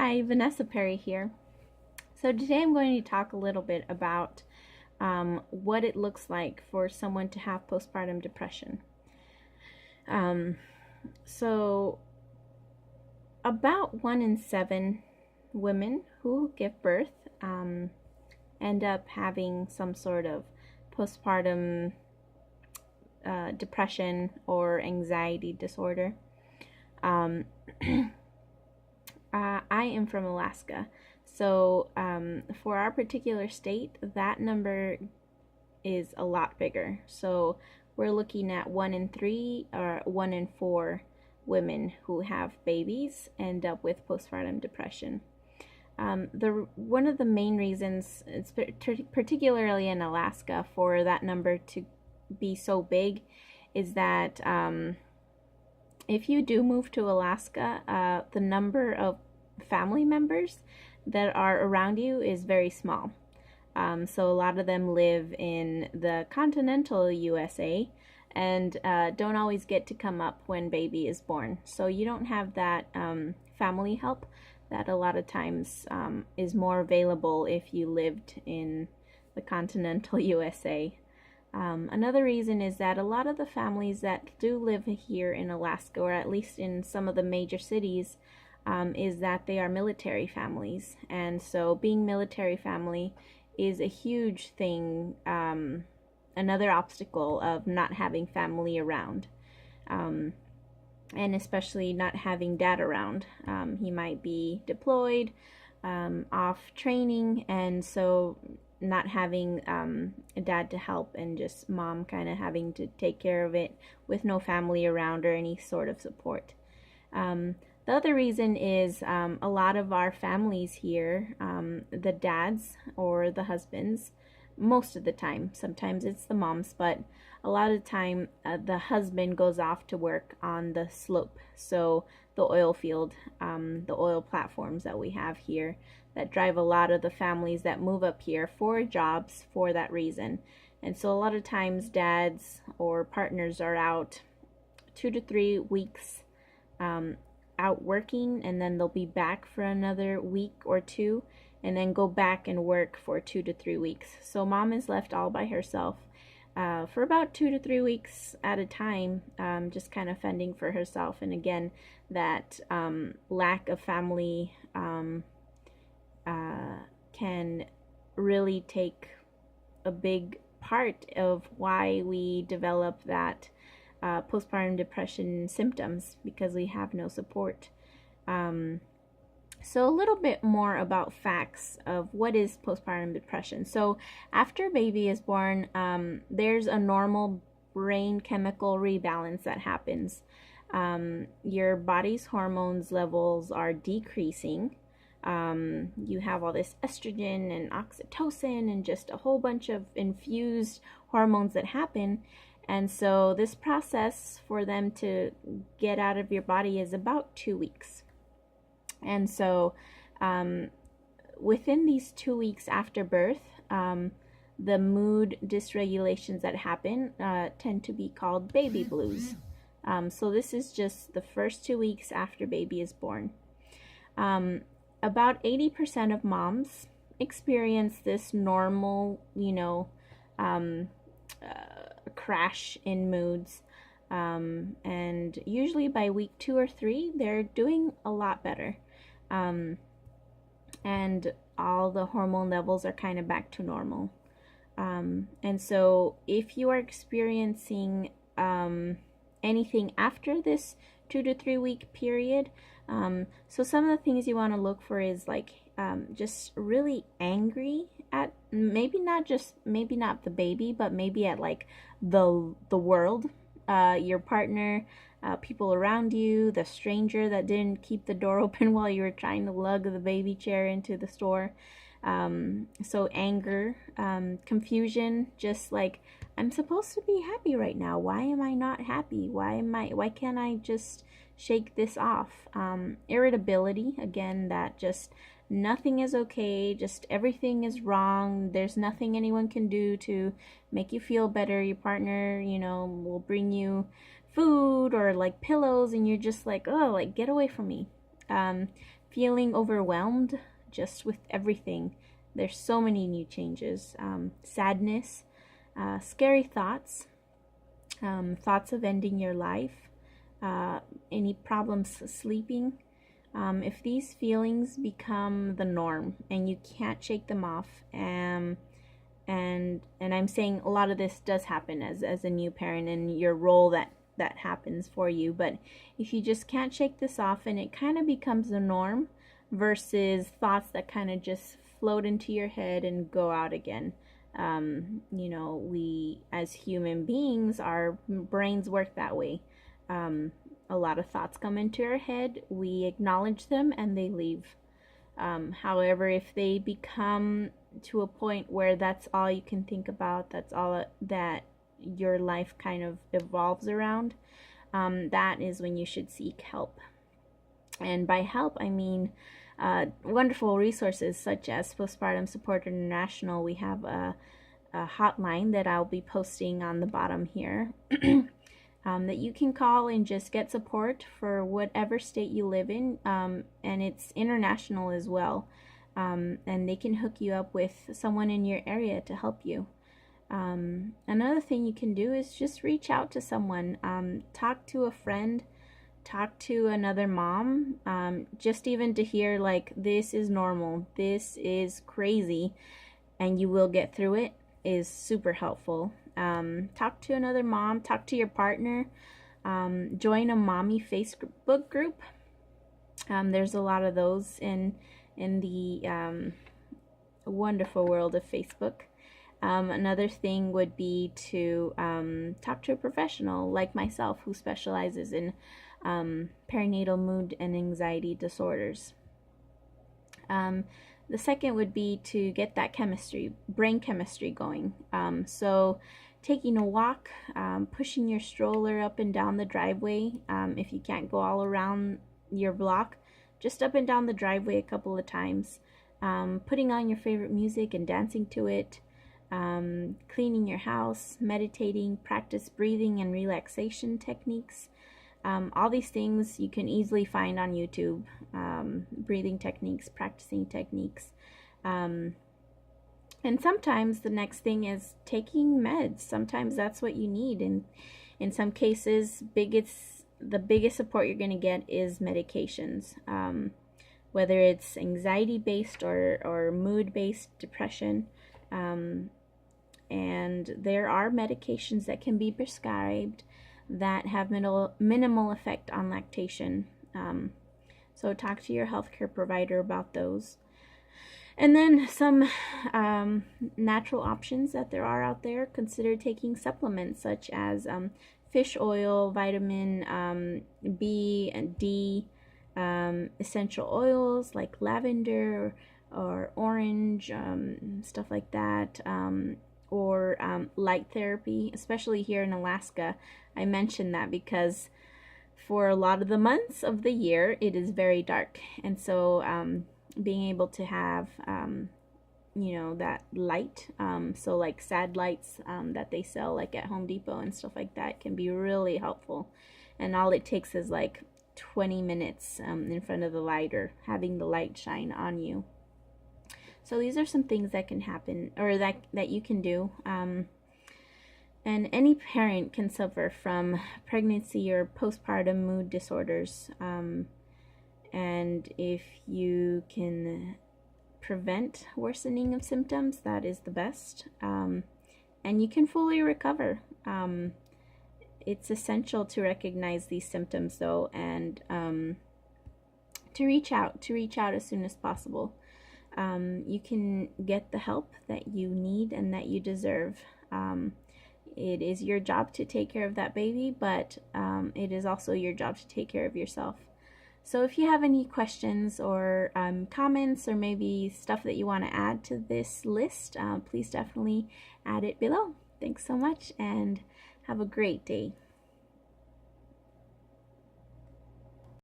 Hi, Vanessa Perry here. So today I'm going to talk a little bit about what it looks like for someone to have postpartum depression. Um, so about 1 in 7 women who give birth end up having some sort of postpartum depression or anxiety disorder. Um, I am from Alaska, so for our particular state, that number is a lot bigger. So we're looking at 1 in 3 or 1 in 4 women who have babies end up with postpartum depression. One of the main reasons, it's particularly in Alaska, for that number to be so big is that if you do move to Alaska, the number of family members that are around you is very small. So a lot of them live in the continental USA and don't always get to come up when baby is born. So you don't have that family help that a lot of times is more available if you lived in the continental USA. Another reason is that a lot of the families that do live here in Alaska, or at least in some of the major cities, is that they are military families. And so being military family is a huge thing, another obstacle of not having family around. And especially not having dad around. He might be deployed, off training, and so not having a dad to help and just mom kind of having to take care of it with no family around or any sort of support. The other reason is a lot of our families here, the dads or the husbands, most of the time, sometimes it's the moms, but a lot of the time the husband goes off to work on the slope, so the oil field, the oil platforms that we have here that drive a lot of the families that move up here for jobs for that reason. And so a lot of times dads or partners are out 2 to 3 weeks out working, and then they'll be back for another week or two and then go back and work for 2 to 3 weeks. So mom is left all by herself for about 2 to 3 weeks at a time, just kind of fending for herself. And again, that lack of family can really take a big part of why we develop that postpartum depression symptoms, because we have no support. So a little bit more about facts of what is postpartum depression. So after baby is born, there's a normal brain chemical rebalance that happens. Your body's hormones levels are decreasing. You have all this estrogen and oxytocin and just a whole bunch of infused hormones that happen. And so this process for them to get out of your body is about 2 weeks. And so within these 2 weeks after birth, the mood dysregulations that happen tend to be called baby blues. So this is just the first 2 weeks after baby is born. About 80% of moms experience this normal, crash in moods. And usually by week 2 or 3, they're doing a lot better. And all the hormone levels are kind of back to normal. And so if you are experiencing anything after this 2 to 3 week period, so some of the things you want to look for is like just really angry at maybe not the baby, but maybe at like the world, your partner, people around you, the stranger that didn't keep the door open while you were trying to lug the baby chair into the store. So anger, confusion, just like, I'm supposed to be happy right now. Why am I not happy? Why can't I just shake this off? Irritability, again, that just nothing is okay, just everything is wrong. There's nothing anyone can do to make you feel better. Your partner, will bring you food or like pillows, and you're just like, oh, like, get away from me. feeling overwhelmed just with everything. There's so many new changes. Sadness, scary thoughts, thoughts of ending your life, any problems sleeping. If these feelings become the norm and you can't shake them off, and I'm saying a lot of this does happen as a new parent and your role that happens for you, but if you just can't shake this off and it kind of becomes the norm versus thoughts that kind of just float into your head and go out again. We as human beings, our brains work that way. A lot of thoughts come into our head, we acknowledge them, and they leave. However, if they become to a point where that's all you can think about, that's all that your life kind of evolves around, that is when you should seek help. And by help, I mean wonderful resources such as Postpartum Support International. We have a hotline that I'll be posting on the bottom here. That you can call and just get support for whatever state you live in, and it's international as well, and they can hook you up with someone in your area to help you. Another thing you can do is just reach out to someone, talk to a friend, talk to another mom, just even to hear like, this is normal, this is crazy, and you will get through it, is super helpful. Talk to another mom, talk to your partner, join a mommy Facebook group. There's a lot of those in the wonderful world of Facebook. Another thing would be to talk to a professional like myself who specializes in perinatal mood and anxiety disorders. The second would be to get that brain chemistry going. So taking a walk, pushing your stroller up and down the driveway. If you can't go all around your block, just up and down the driveway a couple of times. Putting on your favorite music and dancing to it. Cleaning your house, meditating, practice breathing and relaxation techniques. All these things you can easily find on YouTube. Breathing techniques, practicing techniques. And sometimes the next thing is taking meds. Sometimes that's what you need. And in some cases, the biggest support you're going to get is medications. Whether it's anxiety-based or mood-based depression. And there are medications that can be prescribed that have minimal effect on lactation. So talk to your healthcare provider about those. And then some natural options that there are out there. Consider taking supplements such as fish oil, vitamin B and D, essential oils like lavender or orange, stuff like that, or light therapy, especially here in Alaska. I mention that because for a lot of the months of the year, it is very dark. And so being able to have, that light, so like sad lights that they sell like at Home Depot and stuff like that can be really helpful. And all it takes is like 20 minutes in front of the light or having the light shine on you. So these are some things that can happen or that you can do. And any parent can suffer from pregnancy or postpartum mood disorders. And if you can prevent worsening of symptoms, that is the best. And you can fully recover. It's essential to recognize these symptoms though, and to reach out as soon as possible. You can get the help that you need and that you deserve. It is your job to take care of that baby, but it is also your job to take care of yourself. So if you have any questions or comments or maybe stuff that you want to add to this list, please definitely add it below. Thanks so much and have a great day.